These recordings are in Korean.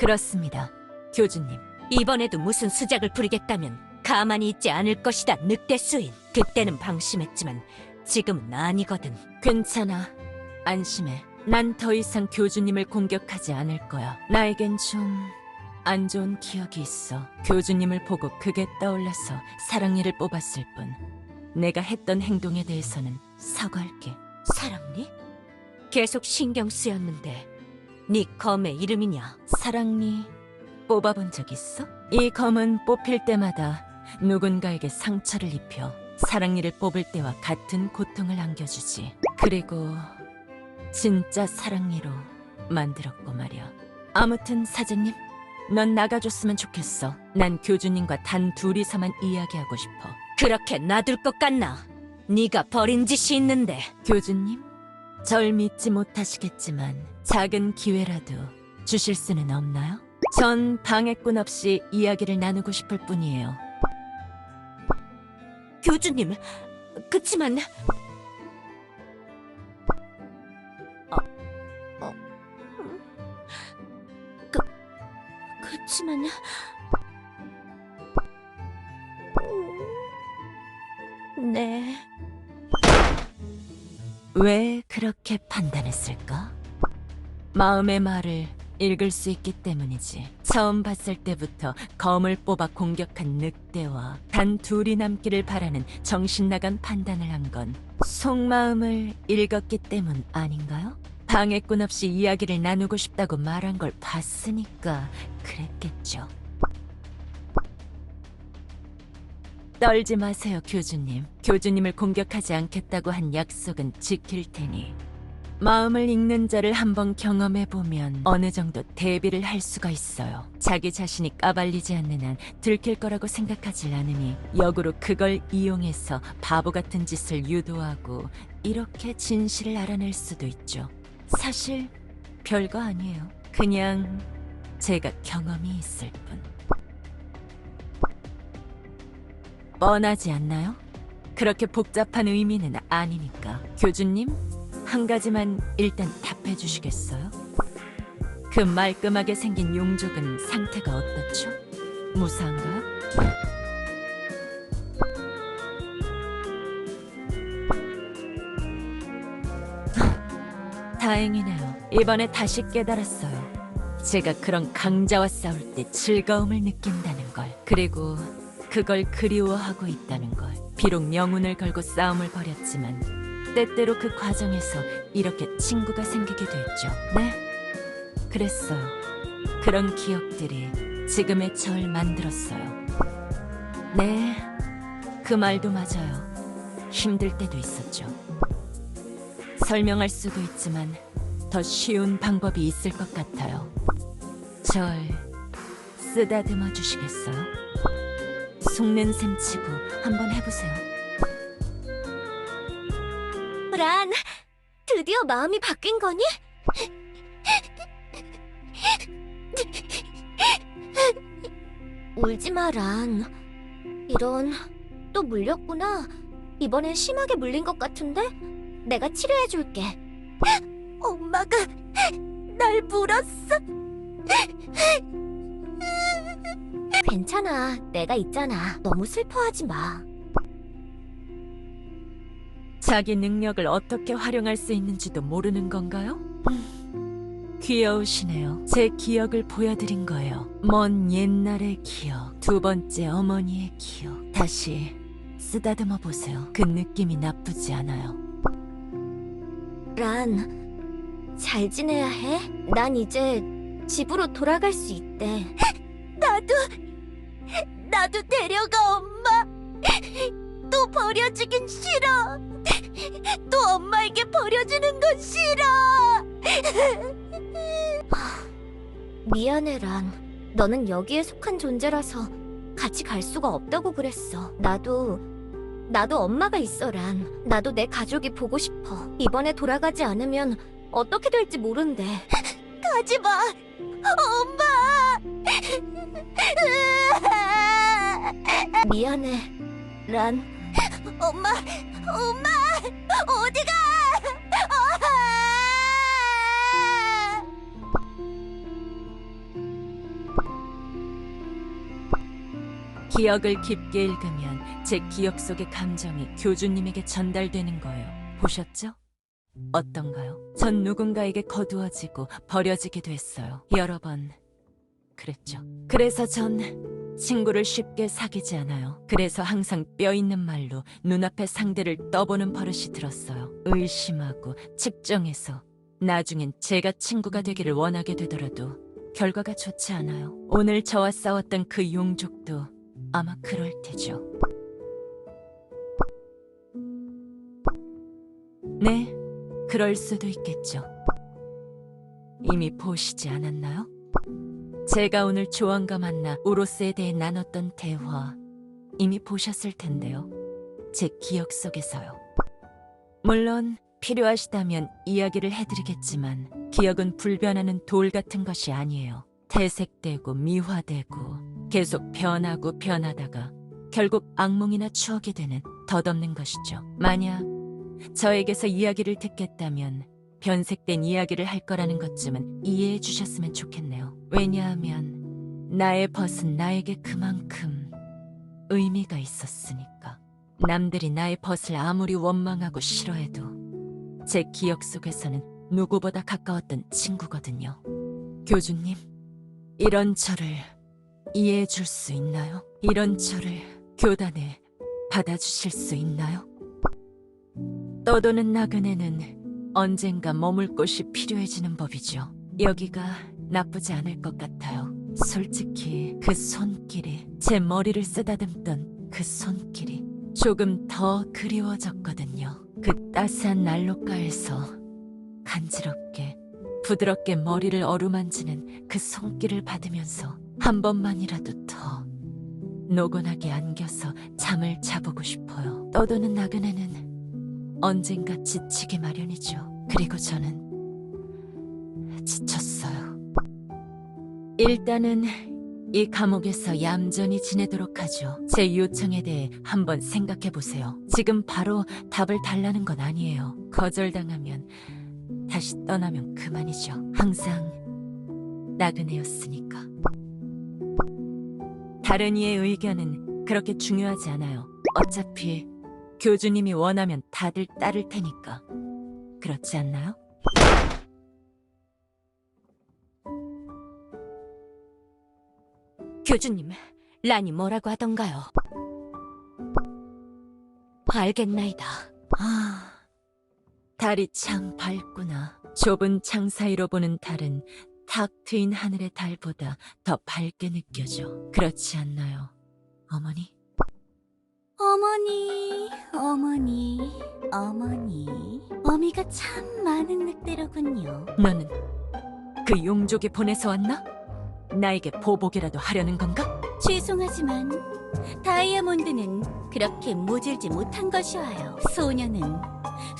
그렇습니다, 교주님. 이번에도 무슨 수작을 부리겠다면 가만히 있지 않을 것이다, 늑대 수인. 그때는 방심했지만 지금은 아니거든. 괜찮아. 안심해. 난 더 이상 교주님을 공격하지 않을 거야. 나에겐 좀 안 좋은 기억이 있어. 교주님을 보고 그게 떠올라서 사랑니를 뽑았을 뿐. 내가 했던 행동에 대해서는 사과할게. 사랑니? 계속 신경 쓰였는데 네 검의 이름이냐? 사랑니 뽑아본 적 있어? 이 검은 뽑힐 때마다 누군가에게 상처를 입혀 사랑니를 뽑을 때와 같은 고통을 안겨주지. 그리고 진짜 사랑니로 만들었고 말이야. 아무튼 사제님, 넌 나가줬으면 좋겠어. 난 교주님과 단 둘이서만 이야기하고 싶어. 그렇게 놔둘 것 같나? 네가 버린 짓이 있는데. 교주님, 절 믿지 못하시겠지만 작은 기회라도 주실 수는 없나요? 전 방해꾼 없이 이야기를 나누고 싶을 뿐이에요. 교주님, 그치만... 그치만... 네... 왜 그렇게 판단했을까? 마음의 말을 읽을 수 있기 때문이지. 처음 봤을 때부터 검을 뽑아 공격한 늑대와 단 둘이 남기를 바라는 정신나간 판단을 한 건 속마음을 읽었기 때문 아닌가요? 방해꾼 없이 이야기를 나누고 싶다고 말한 걸 봤으니까 그랬겠죠. 떨지 마세요, 교주님. 교주님을 공격하지 않겠다고 한 약속은 지킬 테니. 마음을 읽는 자를 한번 경험해보면 어느 정도 대비를 할 수가 있어요. 자기 자신이 까발리지 않는 한 들킬 거라고 생각하질 않으니 역으로 그걸 이용해서 바보 같은 짓을 유도하고 이렇게 진실을 알아낼 수도 있죠. 사실 별거 아니에요. 그냥 제가 경험이 있을 뿐. 뻔하지 않나요? 그렇게 복잡한 의미는 아니니까. 교주님, 한 가지만 일단 답해 주시겠어요? 그 말끔하게 생긴 용족은 상태가 어떻죠? 무사한가요? 다행이네요. 이번에 다시 깨달았어요. 제가 그런 강자와 싸울 때 즐거움을 느낀다는 걸. 그리고 그걸 그리워하고 있다는 걸. 비록 영혼을 걸고 싸움을 벌였지만 때때로 그 과정에서 이렇게 친구가 생기기도 했죠. 네, 그랬어요. 그런 기억들이 지금의 절 만들었어요. 네, 그 말도 맞아요. 힘들 때도 있었죠. 설명할 수도 있지만 더 쉬운 방법이 있을 것 같아요. 절 쓰다듬어 주시겠어요? 속는 셈 치고 한번 해보세요. 란, 드디어 마음이 바뀐 거니? 울지 마, 란. 이런, 또 물렸구나. 이번엔 심하게 물린 것 같은데? 내가 치료해줄게. 엄마가 날 물었어. 괜찮아, 내가 있잖아. 너무 슬퍼하지 마. 자기 능력을 어떻게 활용할 수 있는지도 모르는 건가요? 귀여우시네요. 제 기억을 보여드린 거예요. 먼 옛날의 기억, 두 번째 어머니의 기억. 다시 쓰다듬어 보세요. 그 느낌이 나쁘지 않아요. 란, 잘 지내야 해. 난 이제 집으로 돌아갈 수 있대. 나도 데려가, 엄마. 또 버려지긴 싫어. 또 엄마에게 버려지는 건 싫어. 미안해, 란. 너는 여기에 속한 존재라서 같이 갈 수가 없다고 그랬어. 나도 엄마가 있어, 란. 나도 내 가족이 보고 싶어. 이번에 돌아가지 않으면 어떻게 될지 모른대. 가지 마, 엄마. 미안해, 란. 엄마, 어디가? 기억을 깊게 읽으면 제 기억 속의 감정이 교주님에게 전달되는 거예요. 보셨죠? 어떤가요? 전 누군가에게 거두어지고 버려지기도 했어요. 여러 번 그랬죠. 그래서 전 친구를 쉽게 사귀지 않아요. 그래서 항상 뼈 있는 말로 눈앞의 상대를 떠보는 버릇이 들었어요. 의심하고 측정해서 나중엔 제가 친구가 되기를 원하게 되더라도 결과가 좋지 않아요. 오늘 저와 싸웠던 그 용족도 아마 그럴 테죠. 네, 그럴 수도 있겠죠. 이미 보시지 않았나요? 제가 오늘 조언과 만나 우로스에 대해 나눴던 대화 이미 보셨을 텐데요. 제 기억 속에서요. 물론 필요하시다면 이야기를 해드리겠지만 기억은 불변하는 돌 같은 것이 아니에요. 퇴색되고 미화되고 계속 변하고 변하다가 결국 악몽이나 추억이 되는 덧없는 것이죠. 만약 저에게서 이야기를 듣겠다면 변색된 이야기를 할 거라는 것쯤은 이해해 주셨으면 좋겠네요. 왜냐하면 나의 벗은 나에게 그만큼 의미가 있었으니까. 남들이 나의 벗을 아무리 원망하고 싫어해도 제 기억 속에서는 누구보다 가까웠던 친구거든요. 교주님, 이런 저를 이해해 줄 수 있나요? 이런 저를 교단에 받아주실 수 있나요? 떠도는 나그네는 언젠가 머물 곳이 필요해지는 법이죠. 여기가 나쁘지 않을 것 같아요. 솔직히 그 손길이, 제 머리를 쓰다듬던 그 손길이 조금 더 그리워졌거든요. 그 따스한 난로가에서 간지럽게, 부드럽게 머리를 어루만지는 그 손길을 받으면서 한 번만이라도 더 노곤하게 안겨서 잠을 자보고 싶어요. 떠도는 나그네는 언젠가 지치기 마련이죠. 그리고 저는 지쳤어요. 일단은 이 감옥에서 얌전히 지내도록 하죠. 제 요청에 대해 한번 생각해 보세요. 지금 바로 답을 달라는 건 아니에요. 거절당하면 다시 떠나면 그만이죠. 항상 나그네였으니까. 다른 이의 의견은 그렇게 중요하지 않아요. 어차피 교주님이 원하면 다들 따를 테니까. 그렇지 않나요? 교주님, 란이 뭐라고 하던가요? 알겠나이다. 아, 달이 참 밝구나. 좁은 창 사이로 보는 달은 탁 트인 하늘의 달보다 더 밝게 느껴져. 그렇지 않나요, 어머니? 어머니, 어머니, 어머니. 어미가 참 많은 늑대로군요. 너는 그 용족이 보내서 왔나? 나에게 보복이라도 하려는 건가? 죄송하지만 다이아몬드는 그렇게 모질지 못한 것이와요. 소녀는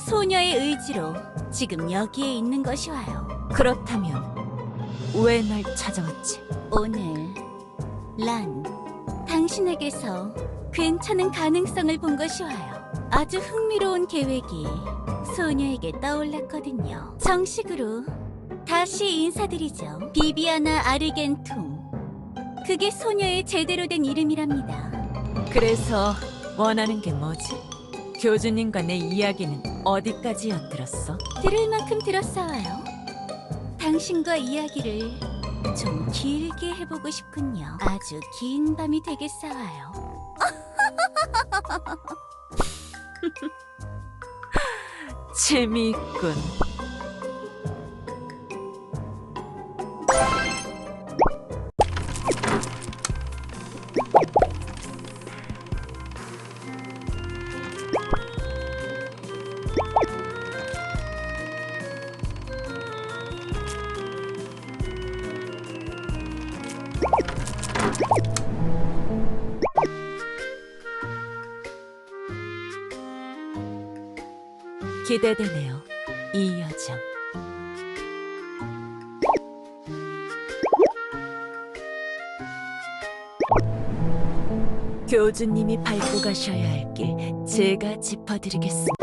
소녀의 의지로 지금 여기에 있는 것이와요. 그렇다면 왜 날 찾아왔지? 오늘 란, 당신에게서 괜찮은 가능성을 본 것이와요. 아주 흥미로운 계획이 소녀에게 떠올랐거든요. 정식으로 다시 인사드리죠. 비비아나 아르겐툼. 그게 소녀의 제대로 된 이름이랍니다. 그래서 원하는 게 뭐지? 교주님과 내 이야기는 어디까지 엿들었어? 들을 만큼 들었어요. 당신과 이야기를 좀 길게 해보고 싶군요. 아주 긴 밤이 되겠어요. 재미있군. 기대되네요, 이 여정. 교주님이 밟고 가셔야 할 길 제가 짚어드리겠습니다.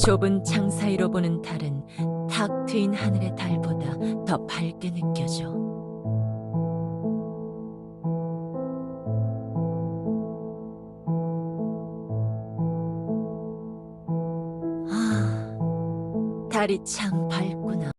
좁은 창 사이로 보는 달은 탁 트인 하늘의 달보다 더 밝게 느껴져. 달이 참 밝구나.